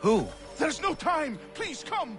Who? There's no time! Please come!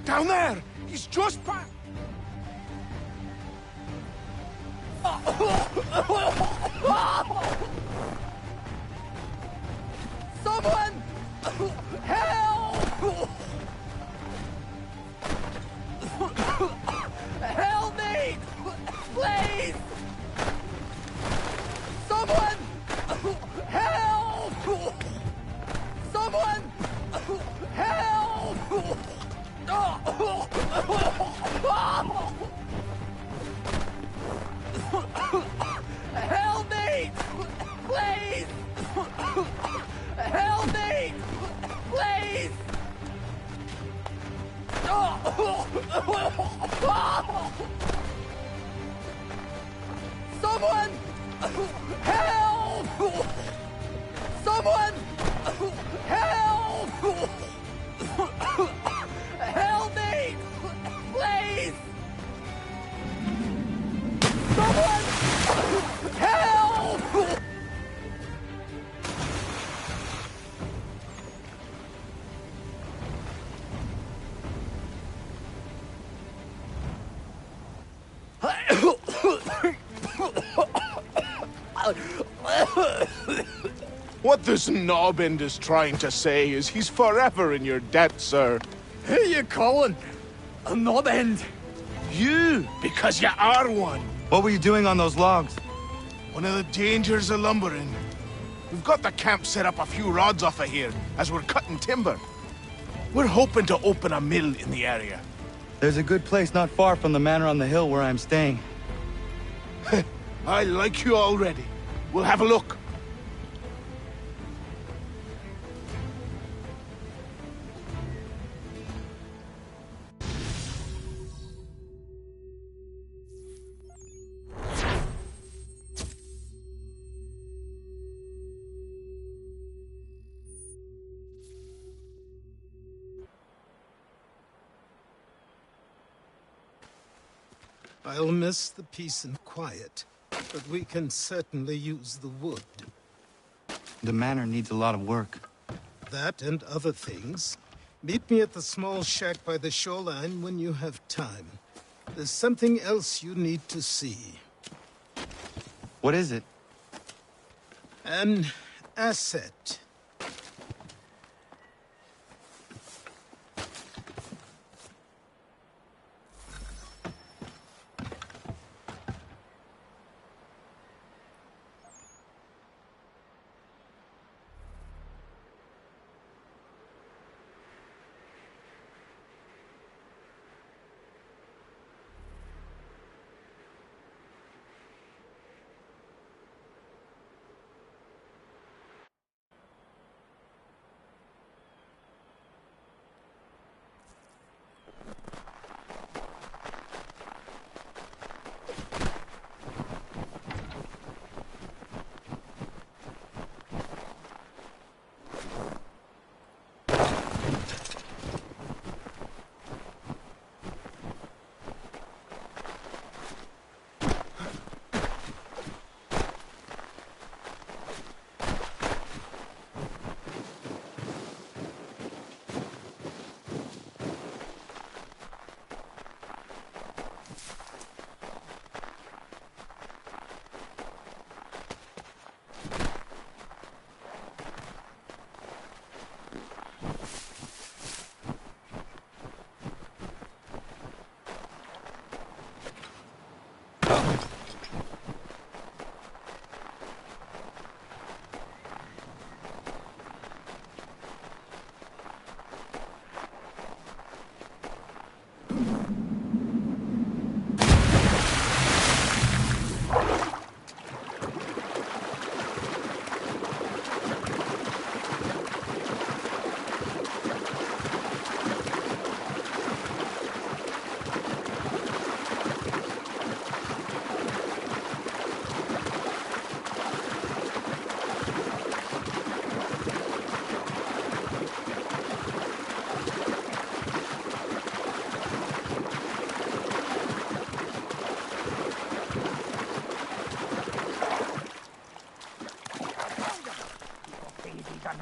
Down there! He's just past... Someone! Help! Help me! Please! Someone! Help! Someone! Help! Help me! Please! Help me! Please! Someone! Help! Someone! Help! Help me! Please! Someone! Help! What this knobend is trying to say is he's forever in your debt, sir. Who you calling? A knob end? You, because you are one. What were you doing on those logs? One of the dangers of lumbering. We've got the camp set up a few rods off of here, as we're cutting timber. We're hoping to open a mill in the area. There's a good place not far from the manor on the hill where I'm staying. I like you already. We'll have a look. I'll miss the peace and quiet, but we can certainly use the wood. The manor needs a lot of work. That and other things. Meet me at the small shack by the shoreline when you have time. There's something else you need to see. What is it? An asset.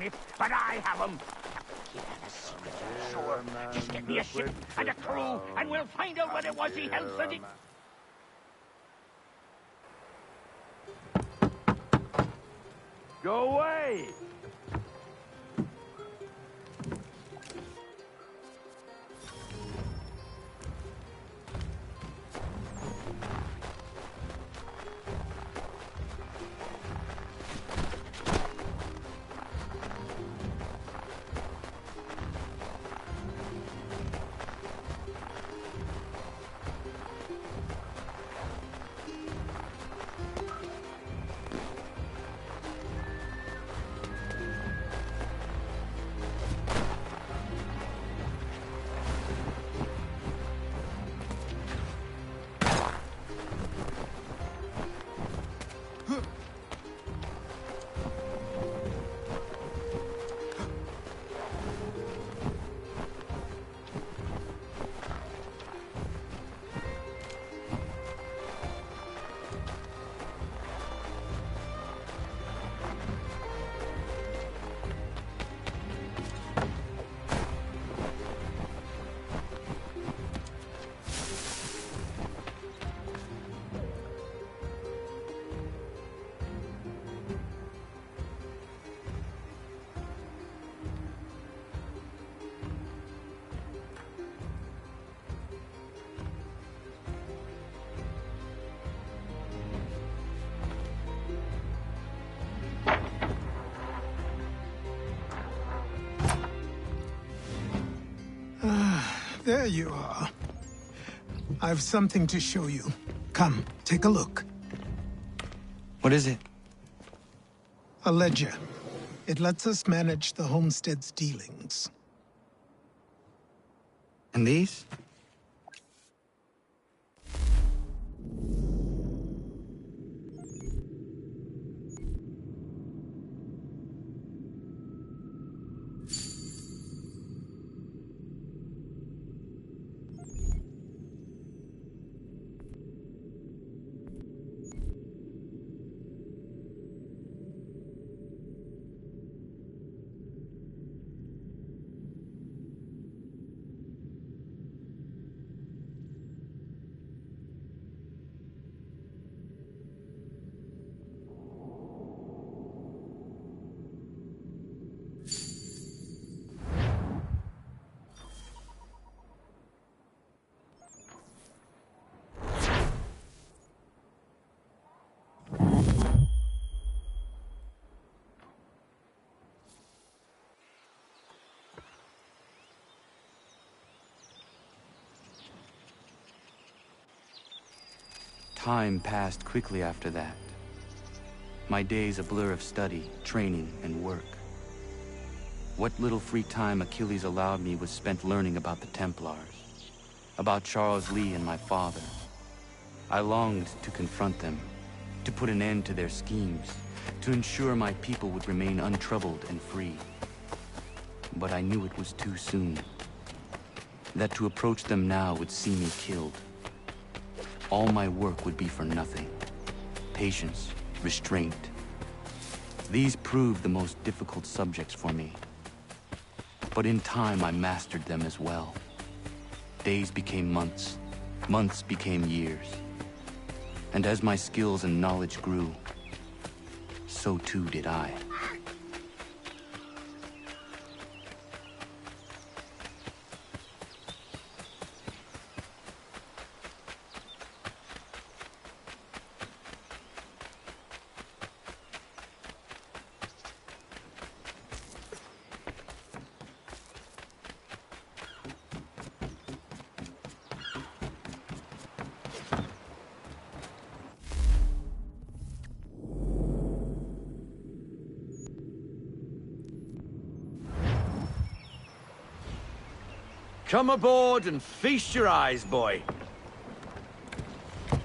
it, but I have them. Yeah, the secret's sure. Just get me a ship and a crew, and we'll find out what it was he held for the... Go away! There you are. I've something to show you. Come, take a look. What is it? A ledger. It lets us manage the homestead's dealings. And these? Time passed quickly after that. My days a blur of study, training, and work. What little free time Achilles allowed me was spent learning about the Templars, about Charles Lee and my father. I longed to confront them, to put an end to their schemes, to ensure my people would remain untroubled and free. But I knew it was too soon, that to approach them now would see me killed. All my work would be for nothing. Patience, restraint. These proved the most difficult subjects for me. But in time, I mastered them as well. Days became months, months became years. And as my skills and knowledge grew, so too did I. Come aboard and feast your eyes, boy.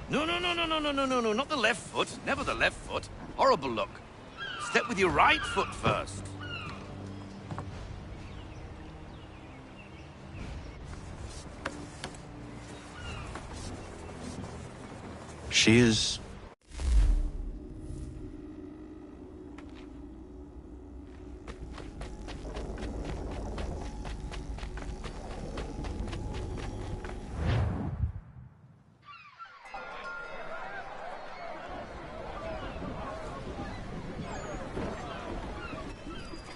No, not the left foot. Never the left foot. Horrible look. Step with your right foot first. She is...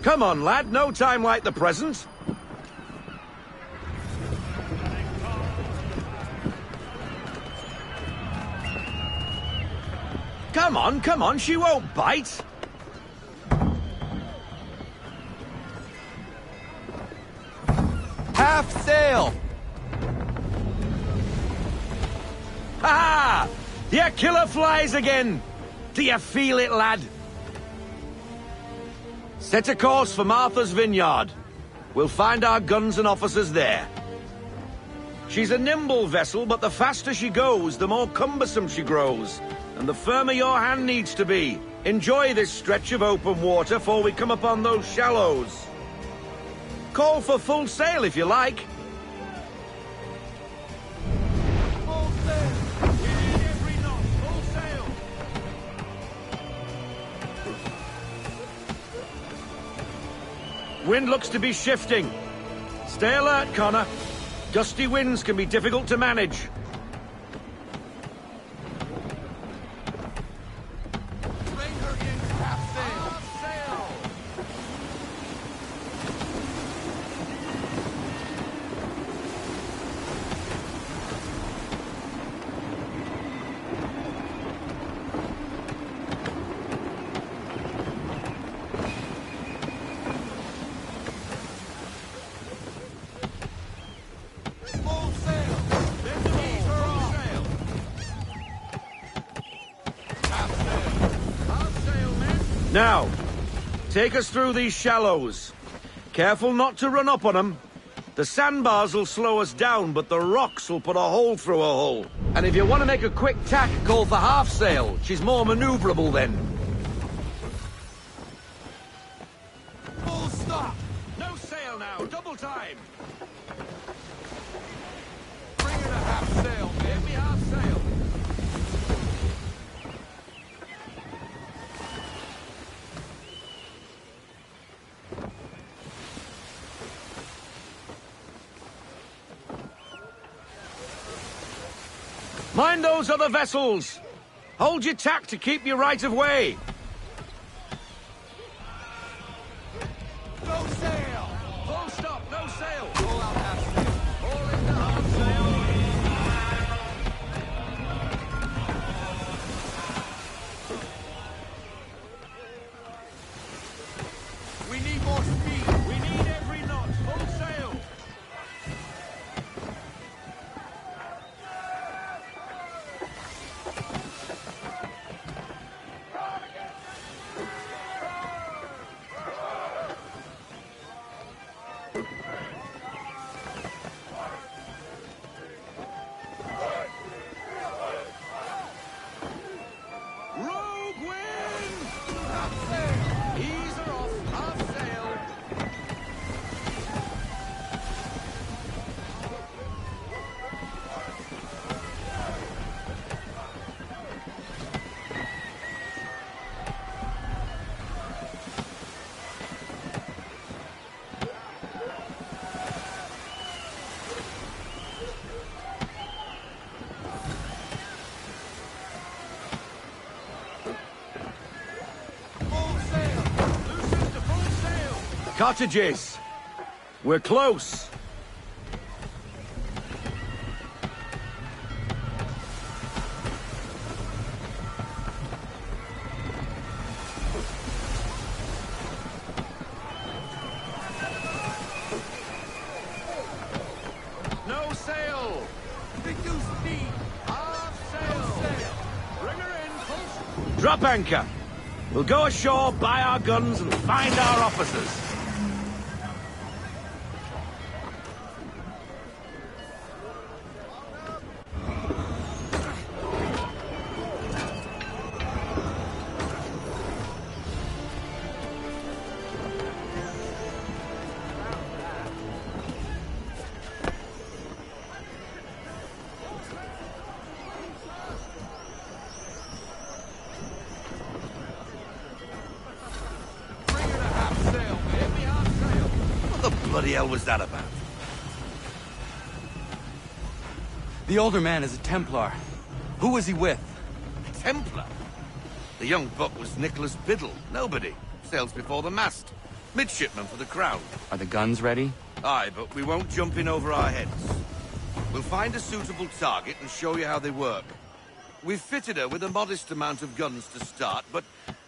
Come on, lad, no time like the present. Come on, she won't bite. Half sail! Ha! The killer flies again! Do you feel it, lad? Set a course for Martha's Vineyard. We'll find our guns and officers there. She's a nimble vessel, but the faster she goes, the more cumbersome she grows. And the firmer your hand needs to be. Enjoy this stretch of open water before we come upon those shallows. Call for full sail if you like. Full sail! We need every knot! Full sail! Wind looks to be shifting. Stay alert, Connor. Gusty winds can be difficult to manage. Bring her in half sail! Half sail! Full sail! Ease her off! Half sail! Half sail, men! Now, take us through these shallows. Careful not to run up on them. The sandbars will slow us down, but the rocks will put a hole through a hull. And if you want to make a quick tack, call for half sail. She's more maneuverable then. Full stop! No sail now, double time. Bring her to half sail, men! Give me half sail. Mind those other vessels! Hold your tack to keep your right of way! No sail! Full stop, no sail! Roll out half sail! All in the half sail! We need more speed! We need every knot, full sail! Rogue wind! Half sail! Ease her off, half sail! Full sail! Loosen to full sail! Cottages! We're close! No sail! Reduce speed! Half Full sail! sail! Bring her in, full... Drop anchor! We'll go ashore, buy our guns, and find our officers. Bring her to half sail, man! What the bloody hell was that about? The older man is a Templar. Who was he with? Templar? The young buck was Nicholas Biddle. Nobody. Sails before the mast. Midshipmen for the Crown. Are the guns ready? Aye, but we won't jump in over our heads. We'll find a suitable target and show you how they work. We've fitted her with a modest amount of guns to start, but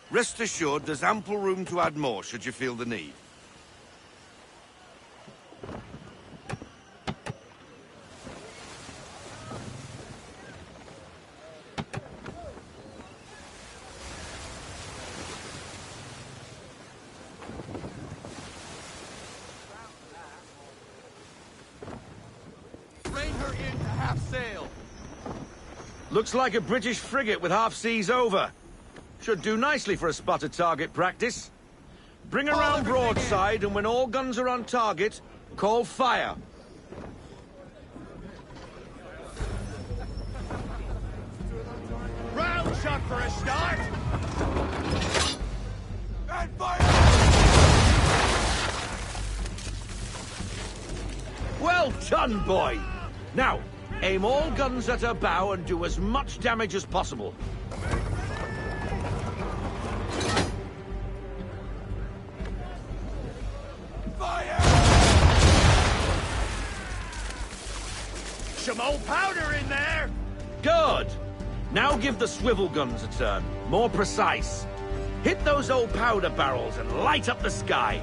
rest assured there's ample room to add more should you feel the need. Bring her in to half sail. Looks like a British frigate with half seas over. Should do nicely for a spotted target practice. Bring around broadside, and when all guns are on target, call fire. Round shot for a start. And fire! Well done, boy! Now, aim all guns at her bow and do as much damage as possible. Fire! Some old powder in there. Good! Now give the swivel guns a turn. More precise. Hit those old powder barrels and light up the sky.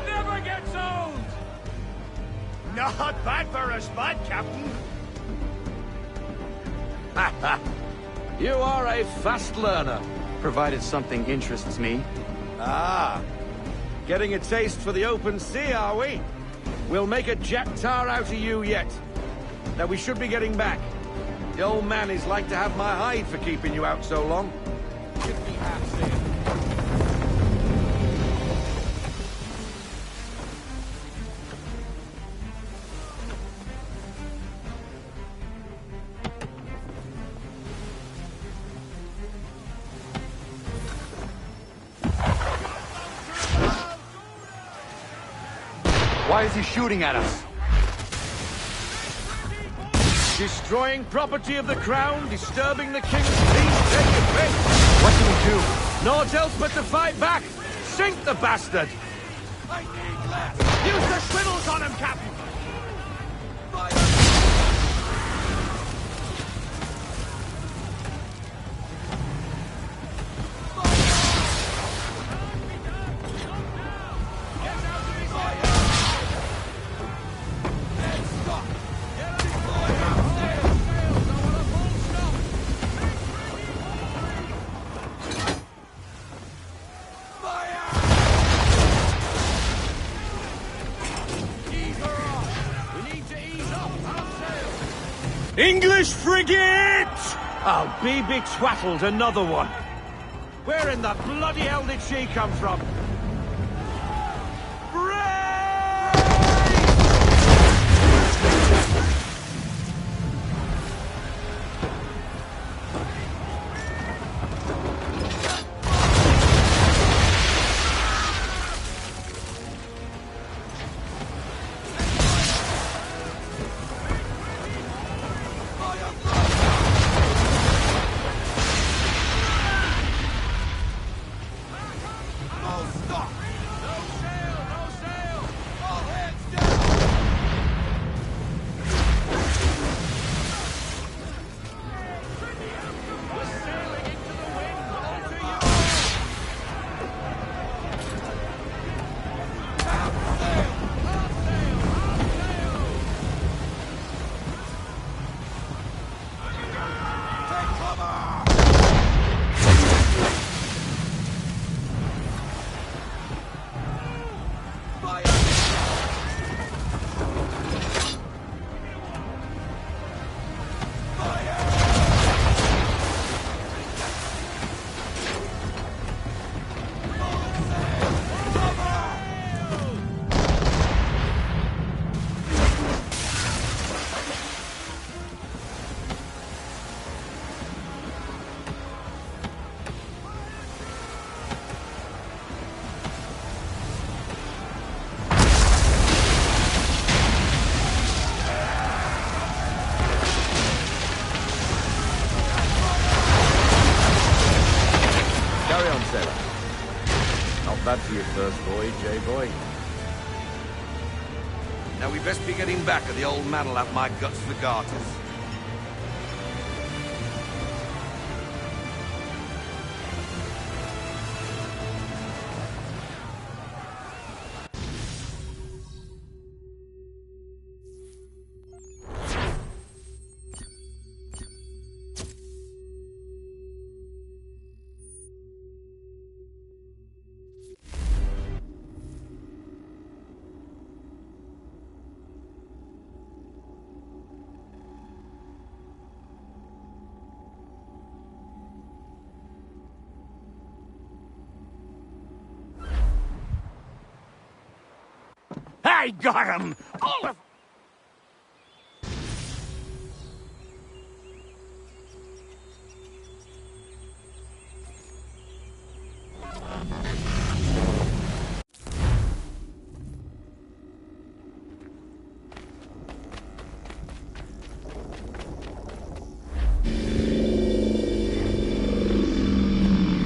Never gets old. Not bad for a spot, Captain. You are a fast learner. Provided something interests me. Ah, getting a taste for the open sea, are we? We'll make a jack tar out of you yet. Now we should be getting back. The old man is like to have my hide for keeping you out so long. Give me half sail. Why is he shooting at us? Destroying property of the crown, disturbing the king's peace, take your pick. What do we do? Naught else but to fight back. Sink the bastard. I need less. Use the swivels on him, Captain. English frigate! I'll be betwattled, another one. Where in the bloody hell did she come from? All Carry on, sailor. Not bad for your first voyage, eh, boy? Now we best be getting back, or the old man'll have my guts for garters. I got him! All of...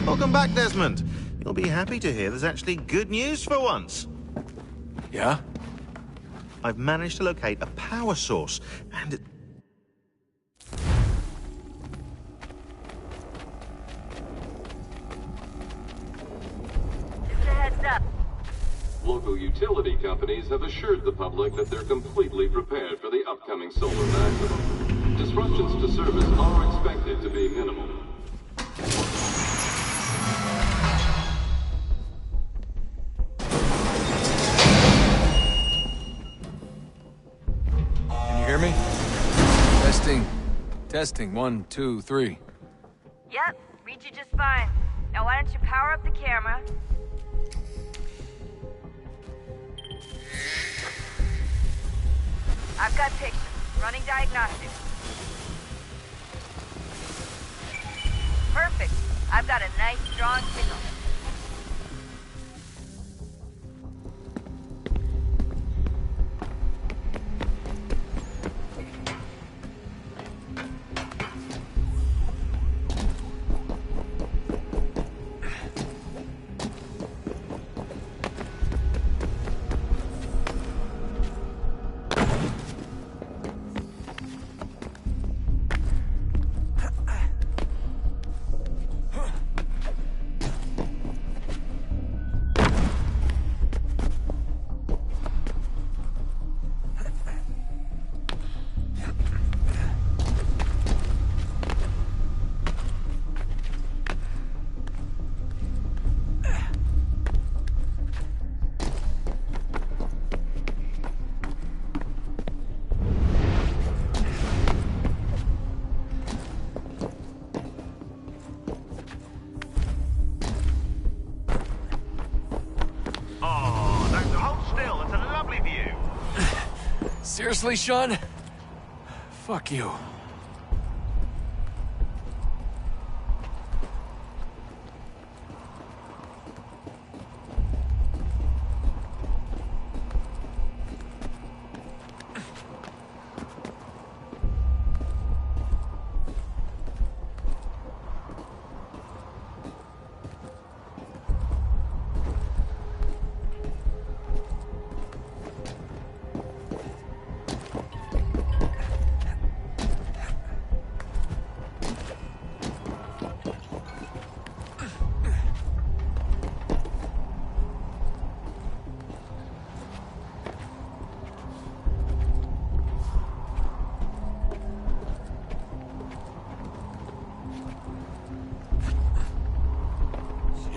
Welcome back, Desmond. You'll be happy to hear there's actually good news for once. Yeah? I've managed to locate a power source, and it... Just a heads up. Local utility companies have assured the public that they're completely prepared for the upcoming solar maximum. Disruptions to service are expected to be minimal. Can you hear me? Testing. 1, 2, 3. Yep, read you just fine. Now why don't you power up the camera? I've got pictures. Running diagnostics. Perfect. I've got a nice, strong signal. Seriously, Sean? Fuck you.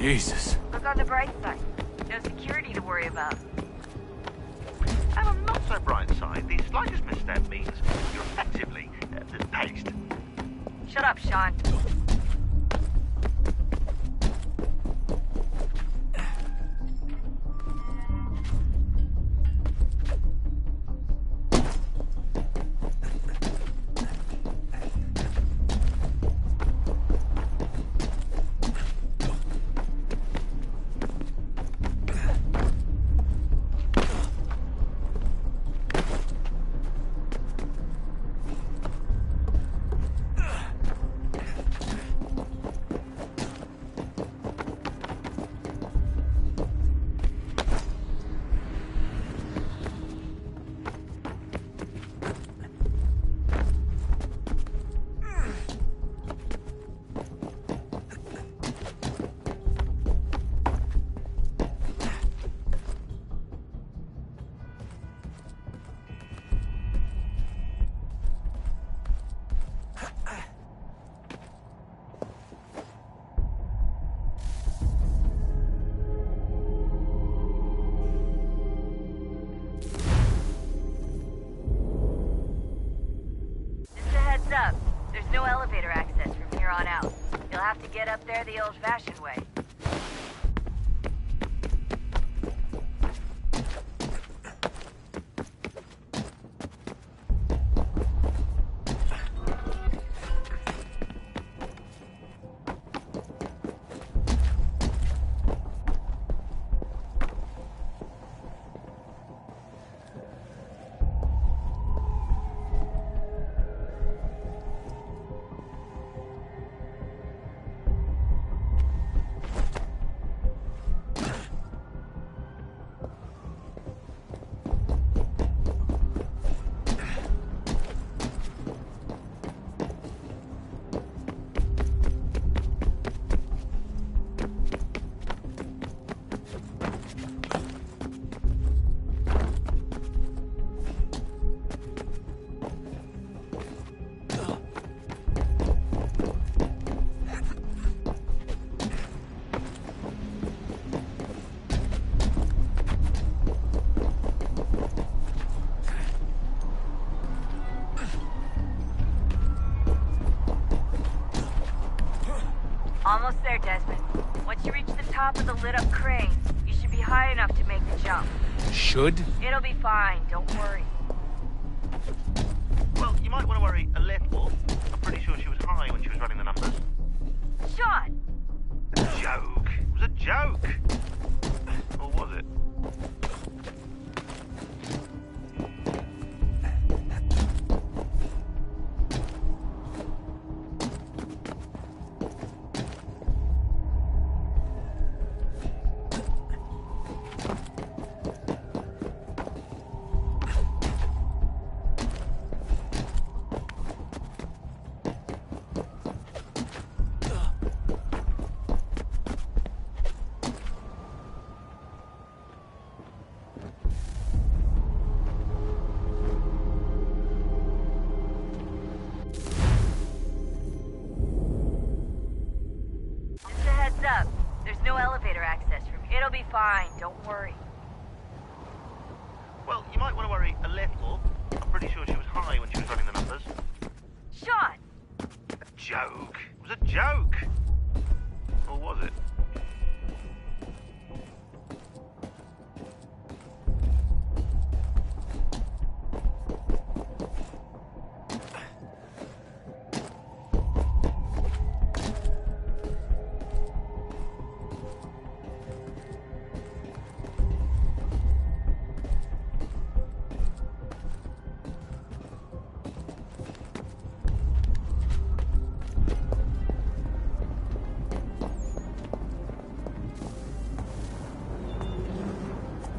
Jesus. Look on the bright side. No security to worry about. And on the not so bright side, the slightest misstep means you're effectively paced. Shut up, Sean. there the old-fashioned way. Almost there, Desmond. Once you reach the top of the lit-up crane, you should be high enough to make the jump. Should? It'll be fine, don't worry. Well, you might want to worry a little. I'm pretty sure she was high when she was running the numbers. Sean! A joke. It was a joke. Or was it? Up. There's no elevator access from here. It'll be fine, don't worry. Well, you might want to worry a little. I'm pretty sure she was high when she was running the numbers. Sean! A joke. It was a joke. Or was it?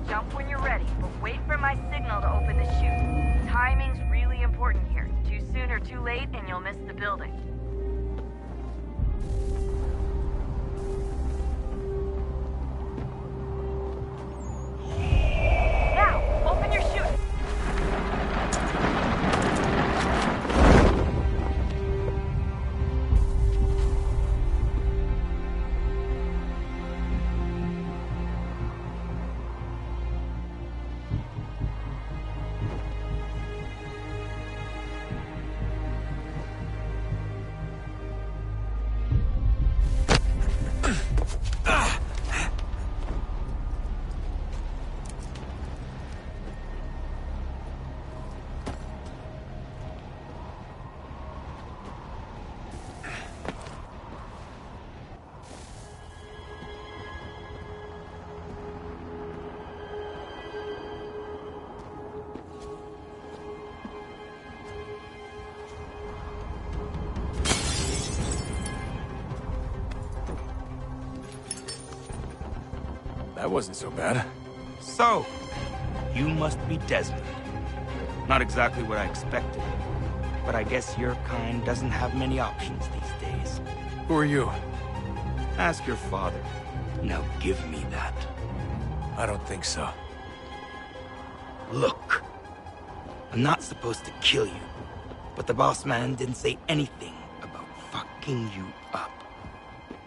Jump when you're ready, but wait for my signal to open the chute. Timing's really important here. Too soon or too late, and you'll miss the building. Now, open your chute! That wasn't so bad. So, you must be Desmond. Not exactly what I expected, but I guess your kind doesn't have many options these days. Who are you? Ask your father. Now give me that. I don't think so. Look, I'm not supposed to kill you, but the boss man didn't say anything about fucking you up.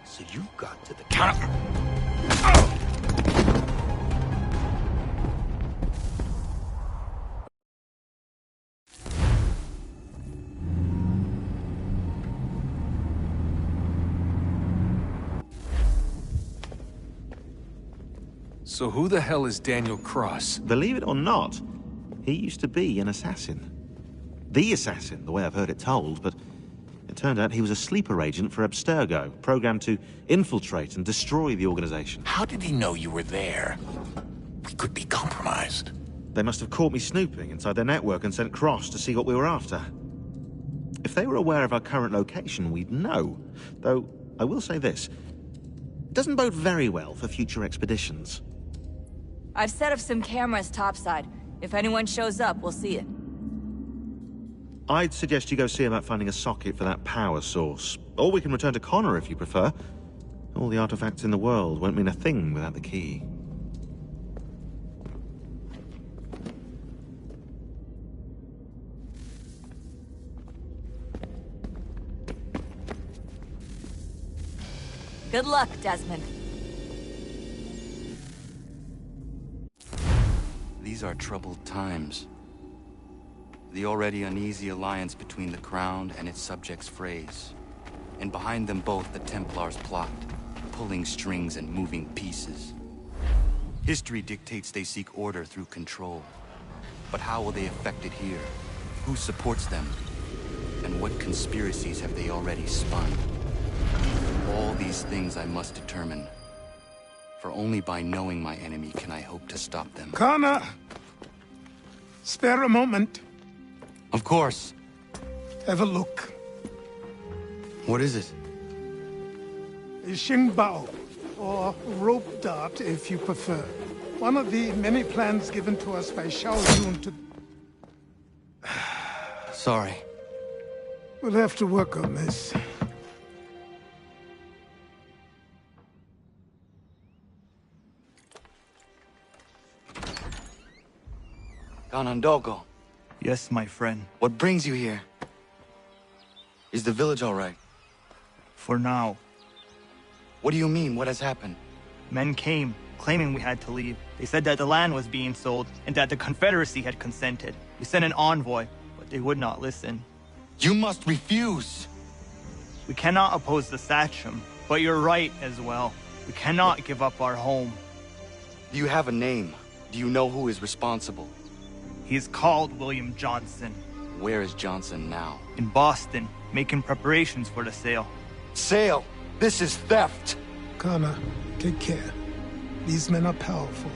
So you got to the counter. So who the hell is Daniel Cross? Believe it or not, he used to be an assassin. The assassin, the way I've heard it told, but it turned out he was a sleeper agent for Abstergo, programmed to infiltrate and destroy the organization. How did he know you were there? We could be compromised. They must have caught me snooping inside their network and sent Cross to see what we were after. If they were aware of our current location, we'd know. Though, I will say this. It doesn't bode very well for future expeditions. I've set up some cameras topside. If anyone shows up, we'll see it. I'd suggest you go see about finding a socket for that power source. Or we can return to Connor if you prefer. All the artifacts in the world won't mean a thing without the key. Good luck, Desmond. These are troubled times. The already uneasy alliance between the Crown and its subjects frays. And behind them both the Templars plot, pulling strings and moving pieces. History dictates they seek order through control. But how will they effect it here? Who supports them? And what conspiracies have they already spun? All these things I must determine. For only by knowing my enemy can I hope to stop them. Connor! Spare a moment. Of course. Have a look. What is it? A Xingbao, or rope dart if you prefer. One of the many plans given to us by Shao Yun to... Sorry. We'll have to work on this. Ganondogo, Yes, my friend. what brings you here? Is the village all right? For now. What do you mean? What has happened? Men came, claiming we had to leave. They said that the land was being sold, and that the Confederacy had consented. We sent an envoy, but they would not listen. You must refuse! We cannot oppose the Sachem, but you're right as well. We cannot give up our home. Do you have a name? Do you know who is responsible? He is called William Johnson. Where is Johnson now? In Boston, making preparations for the sale. Sale! This is theft! Connor, take care. These men are powerful.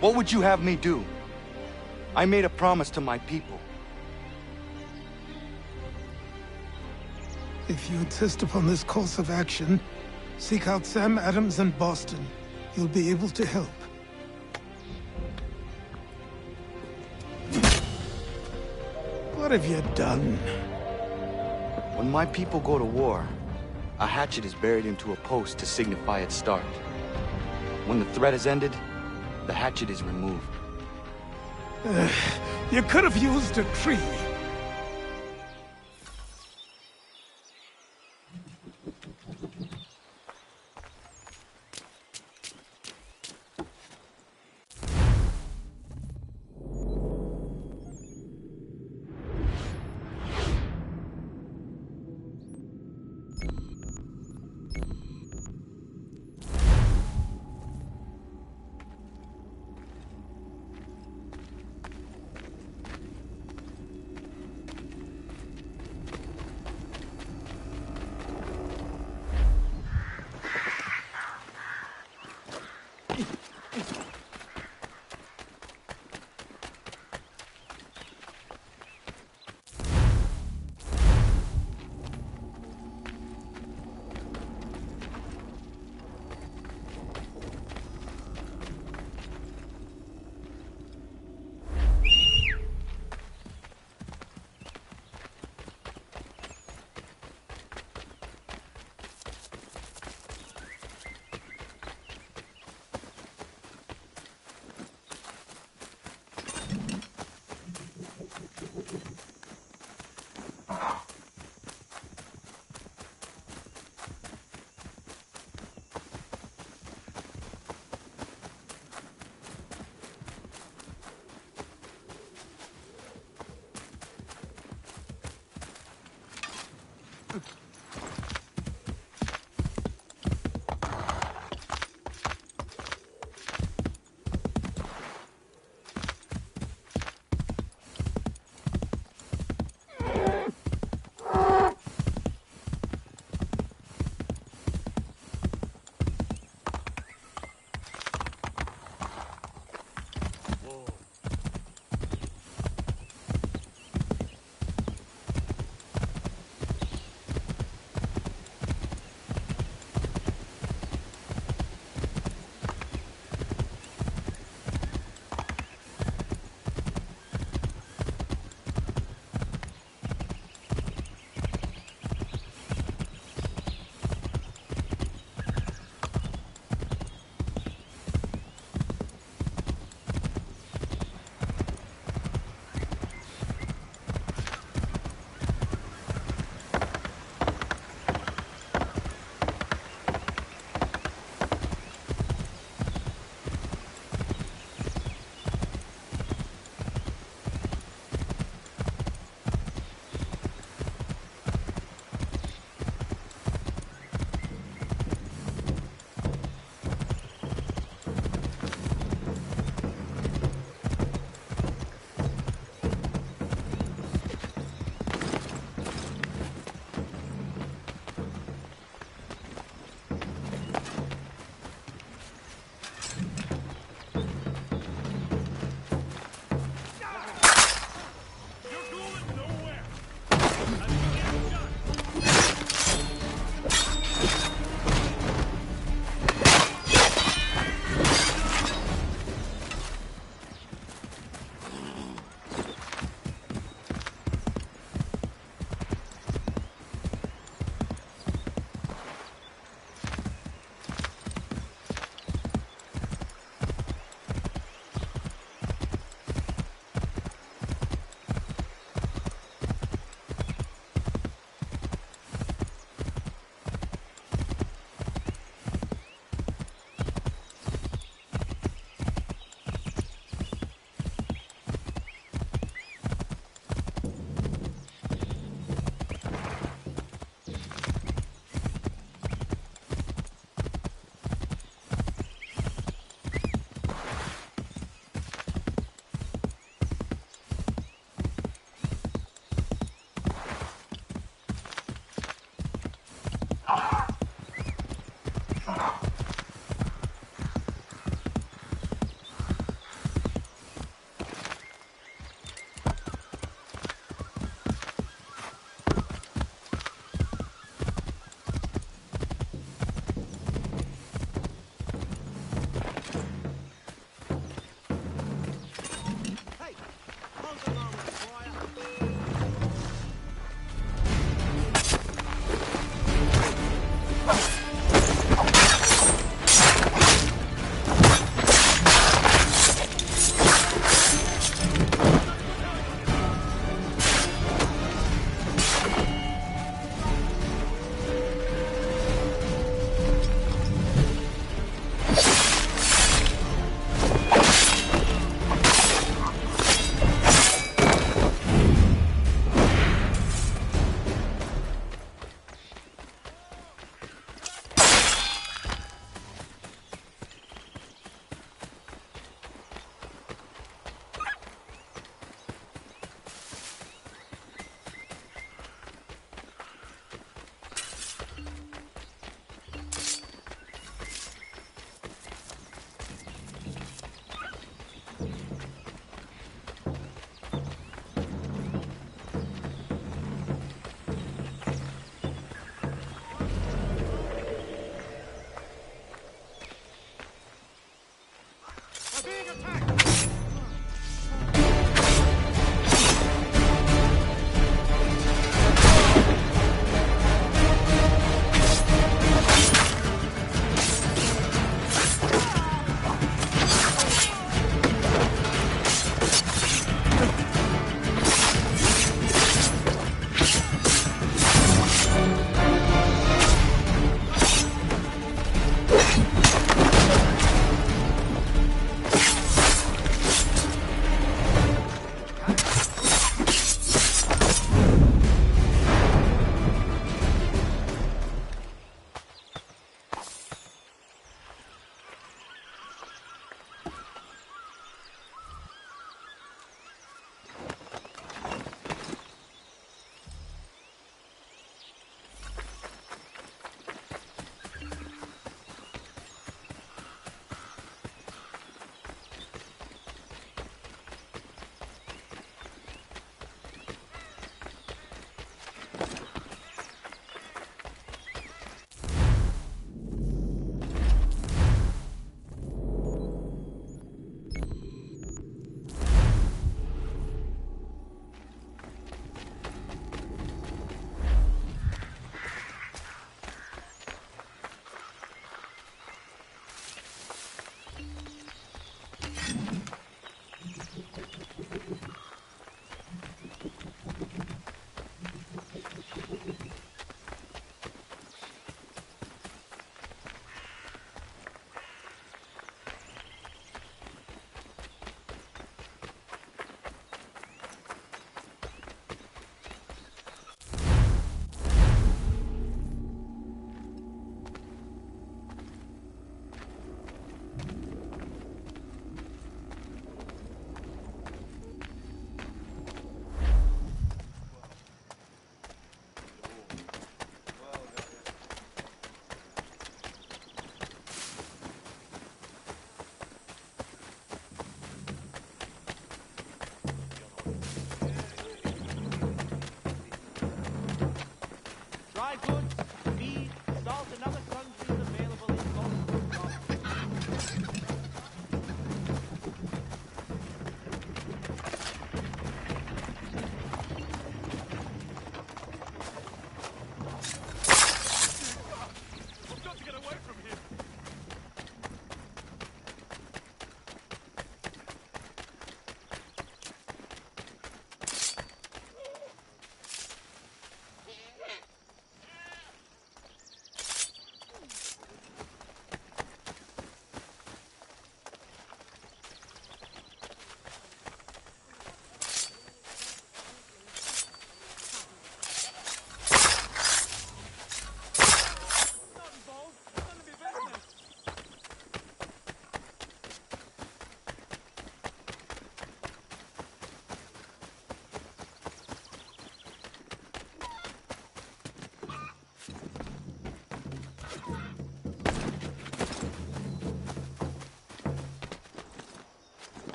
What would you have me do? I made a promise to my people. If you insist upon this course of action, seek out Sam Adams in Boston. He'll be able to help. What have you done? When my people go to war, a hatchet is buried into a post to signify its start. When the threat is ended, the hatchet is removed. You could have used a tree.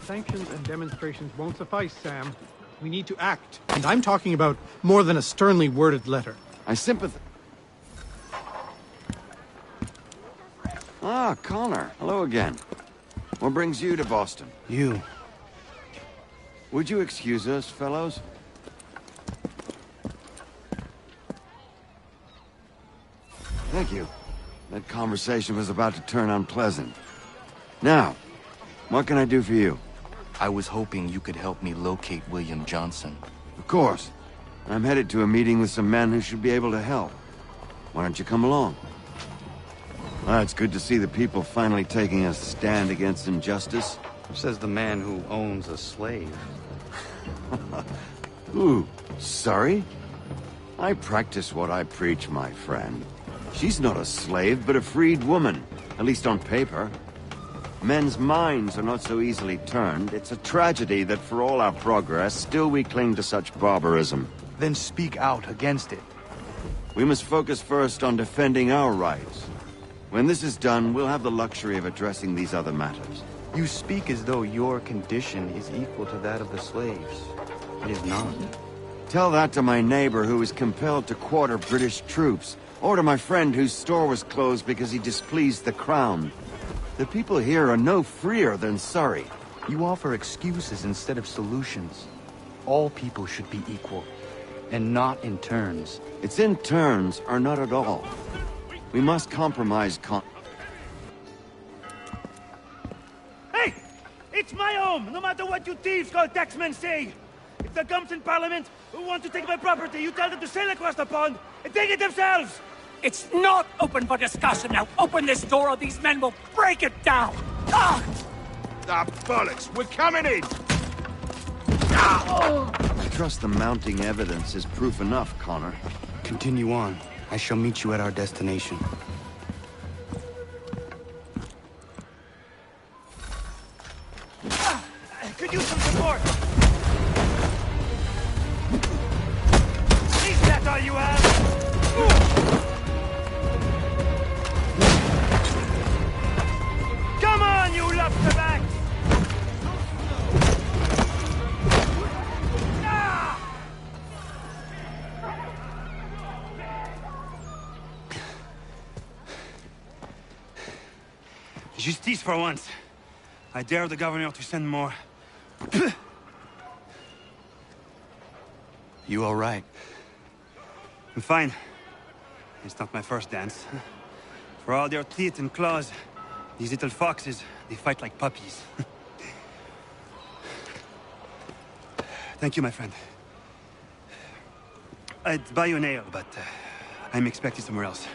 Sanctions and demonstrations won't suffice, Sam. We need to act. And I'm talking about more than a sternly worded letter. I sympathize. Ah, Connor. Hello again. What brings you to Boston? You. Would you excuse us, fellows? Thank you. That conversation was about to turn unpleasant. Now, what can I do for you? I was hoping you could help me locate William Johnson. Of course. I'm headed to a meeting with some men who should be able to help. Why don't you come along? Ah, it's good to see the people finally taking a stand against injustice. Says the man who owns a slave. Ooh, sorry? I practice what I preach, my friend. She's not a slave, but a freed woman, at least on paper. Men's minds are not so easily turned. It's a tragedy that for all our progress, still we cling to such barbarism. Then speak out against it. We must focus first on defending our rights. When this is done, we'll have the luxury of addressing these other matters. You speak as though your condition is equal to that of the slaves. It is not. Tell that to my neighbor who was compelled to quarter British troops, or to my friend whose store was closed because he displeased the crown. The people here are no freer than Surrey. You offer excuses instead of solutions. All people should be equal, and not in turns. It's in turns, or not at all. We must compromise Hey! It's my home, no matter what you thieves called taxmen say! If the gums in Parliament who want to take my property, you tell them to sail across the pond and take it themselves! It's not open for discussion now. Open this door or these men will break it down. Ah! Ah, bollocks! We're coming in! I trust the mounting evidence is proof enough, Connor. Continue on. I shall meet you at our destination. Could use some support! Is that all you have? Come on, you lobsterbacks! Justice for once. I dare the governor to send more. You all right? I'm fine. It's not my first dance. For all their teeth and claws, these little foxes, they fight like puppies. Thank you, my friend. I'd buy you an ale, but I'm expected somewhere else.